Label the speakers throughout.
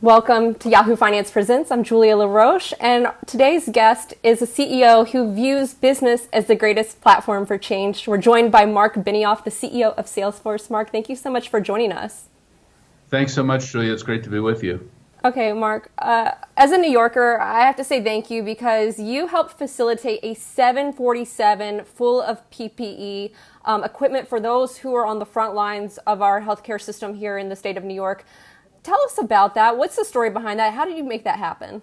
Speaker 1: Welcome to Yahoo Finance Presents. I'm Julia La Roche, and today's guest is a CEO who views business as the greatest platform for change. We're joined by Marc Benioff, the CEO of Salesforce. Marc, thank you so much for joining us.
Speaker 2: Thanks so much, Julia. It's great to be with you.
Speaker 1: Okay, Marc, as a New Yorker, I have to say thank you because you helped facilitate a 747 full of PPE equipment for those who are on the front lines of our healthcare system here in the state of New York. Tell us about that. What's the story behind that? How did you make that happen?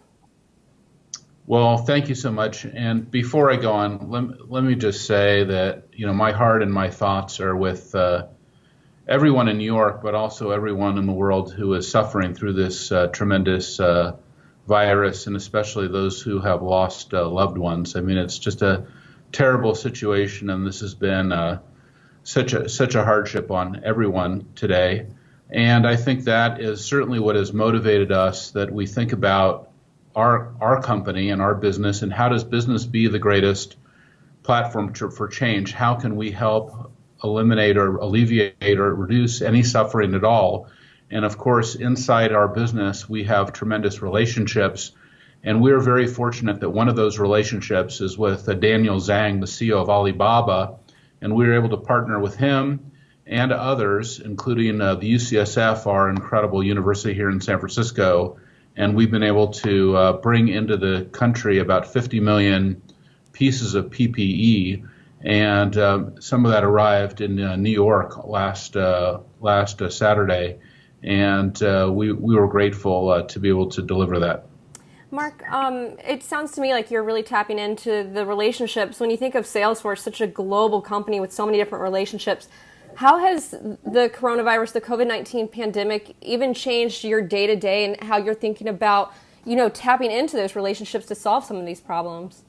Speaker 2: Well, thank you so much. And before I go on, let me just say that, my heart and my thoughts are with everyone in New York, but also everyone in the world who is suffering through this tremendous virus, and especially those who have lost loved ones. I mean, it's just a terrible situation, and this has been such a hardship on everyone today. And I think that is certainly what has motivated us, that we think about our company and our business, and how does business be the greatest platform for change? How can we help eliminate or alleviate or reduce any suffering at all? And of course, inside our business, we have tremendous relationships. And we're very fortunate that one of those relationships is with Daniel Zhang, the CEO of Alibaba. And we were able to partner with him and others, including the UCSF, our incredible university here in San Francisco. And we've been able to bring into the country about 50 million pieces of PPE. And some of that arrived in New York last Saturday. And we were grateful to be able to deliver that.
Speaker 1: Marc, it sounds to me like you're really tapping into the relationships. When you think of Salesforce, such a global company with so many different relationships, how has the coronavirus, the COVID-19 pandemic, even changed your day-to-day and how you're thinking about, tapping into those relationships to solve some of these problems?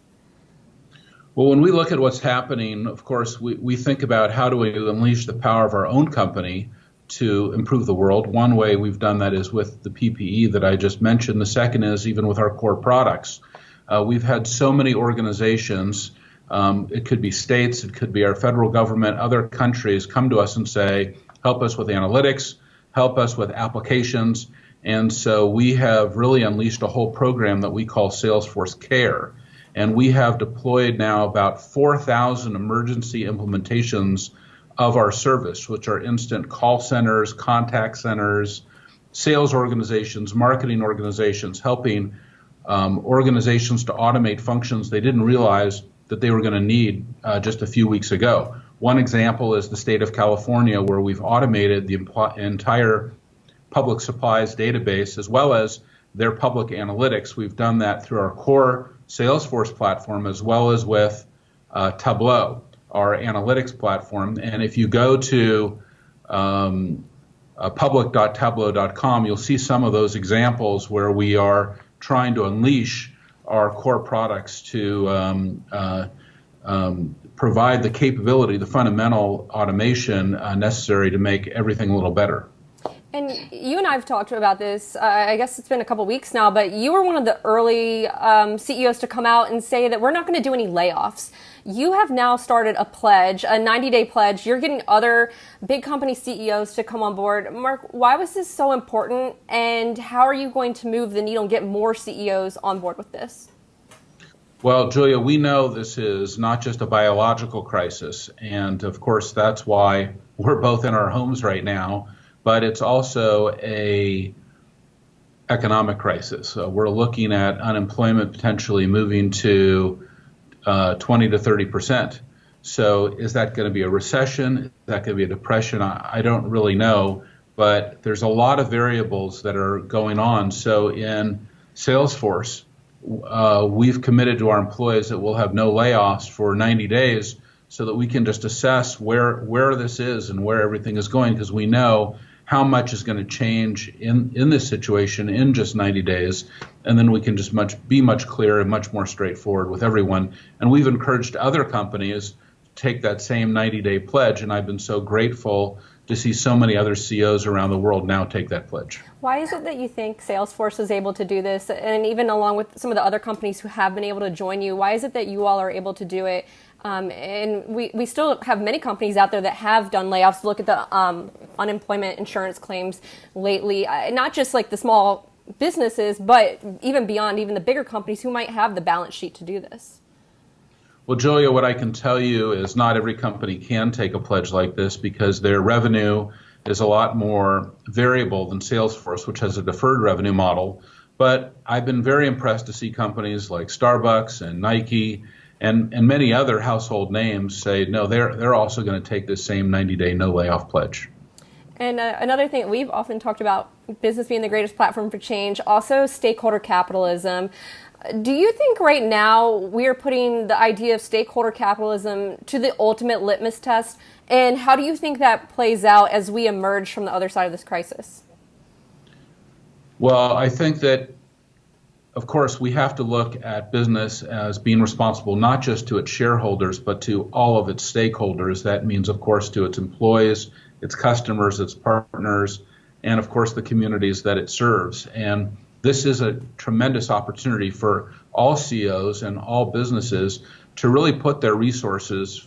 Speaker 2: Well, when we look at what's happening, of course, we think about how do we unleash the power of our own company to improve the world. One way we've done that is with the PPE that I just mentioned. The second is even with our core products. We've had so many organizations, it could be states, it could be our federal government, other countries come to us and say, help us with analytics, help us with applications. And so we have really unleashed a whole program that we call Salesforce Care. And we have deployed now about 4,000 emergency implementations of our service, which are instant call centers, contact centers, sales organizations, marketing organizations, helping organizations to automate functions they didn't realize that they were going to need just a few weeks ago. One example is the state of California, where we've automated the entire public supplies database as well as their public analytics. We've done that through our core Salesforce platform as well as with Tableau, our analytics platform. And if you go to public.tableau.com, you'll see some of those examples where we are trying to unleash our core products to provide the capability, the fundamental automation necessary to make everything a little better.
Speaker 1: And you and I have talked about this, I guess it's been a couple weeks now, but you were one of the early CEOs to come out and say that we're not going to do any layoffs. You have now started a pledge, a 90-day pledge. You're getting other big company CEOs to come on board. Marc, why was this so important, and how are you going to move the needle and get more CEOs on board with this?
Speaker 2: Well, Julia, we know this is not just a biological crisis, and of course that's why we're both in our homes right now, but it's also a economic crisis. We're looking at unemployment potentially moving to 20 to 30%. So is that going to be a recession? Is that going to be a depression? I don't really know, but there's a lot of variables that are going on. So in Salesforce, we've committed to our employees that we'll have no layoffs for 90 days so that we can just assess where this is and where everything is going, because we know how much is going to change in this situation in just 90 days. And then we can just be much clearer and much more straightforward with everyone. And we've encouraged other companies to take that same 90-day pledge. And I've been so grateful to see so many other CEOs around the world now take that pledge.
Speaker 1: Why is it that you think Salesforce is able to do this? And even along with some of the other companies who have been able to join you, why is it that you all are able to do it? And we still have many companies out there that have done layoffs. Look at the unemployment insurance claims lately, not just like the small businesses, but even beyond, even the bigger companies who might have the balance sheet to do this?
Speaker 2: Well, Julia, what I can tell you is not every company can take a pledge like this because their revenue is a lot more variable than Salesforce, which has a deferred revenue model. But I've been very impressed to see companies like Starbucks and Nike and many other household names say, no, they're also going to take this same 90-day no layoff pledge.
Speaker 1: And another thing that we've often talked about, business being the greatest platform for change, also stakeholder capitalism. Do you think right now we are putting the idea of stakeholder capitalism to the ultimate litmus test? And how do you think that plays out as we emerge from the other side of this crisis?
Speaker 2: Well, I think that, of course, we have to look at business as being responsible not just to its shareholders, but to all of its stakeholders. That means, of course, to its employees, its customers, its partners, and, of course, the communities that it serves. And this is a tremendous opportunity for all CEOs and all businesses to really put their resources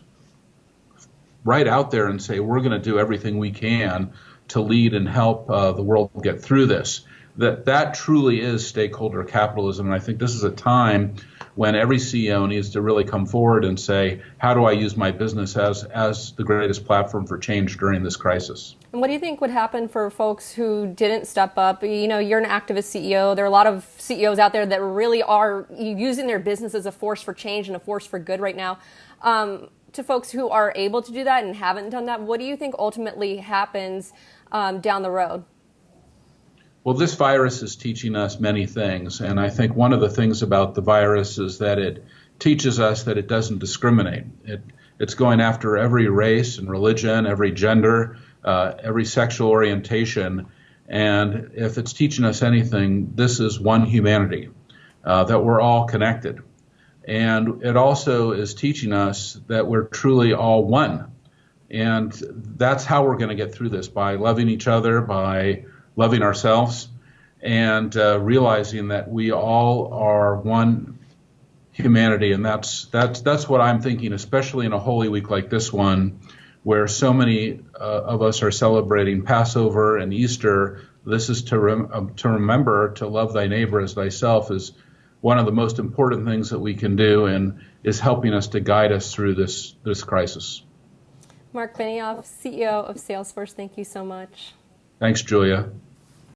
Speaker 2: right out there and say, we're going to do everything we can to lead and help the world get through this. That truly is stakeholder capitalism. And I think this is a time when every CEO needs to really come forward and say, how do I use my business as the greatest platform for change during this crisis?
Speaker 1: And what do you think would happen for folks who didn't step up? You know, you're an activist CEO. There are a lot of CEOs out there that really are using their business as a force for change and a force for good right now. To folks who are able to do that and haven't done that, what do you think ultimately happens down the road?
Speaker 2: Well, this virus is teaching us many things, and I think one of the things about the virus is that it teaches us that it doesn't discriminate. It's going after every race and religion, every gender, every sexual orientation, and if it's teaching us anything, this is one humanity, that we're all connected. And it also is teaching us that we're truly all one, and that's how we're going to get through this, by loving each other, by loving ourselves, and realizing that we all are one humanity. And that's what I'm thinking, especially in a Holy Week like this one, where so many of us are celebrating Passover and Easter. This is to remember to love thy neighbor as thyself is one of the most important things that we can do, and is helping us to guide us through this crisis.
Speaker 1: Marc Benioff, CEO of Salesforce, thank you so much.
Speaker 2: Thanks, Julia.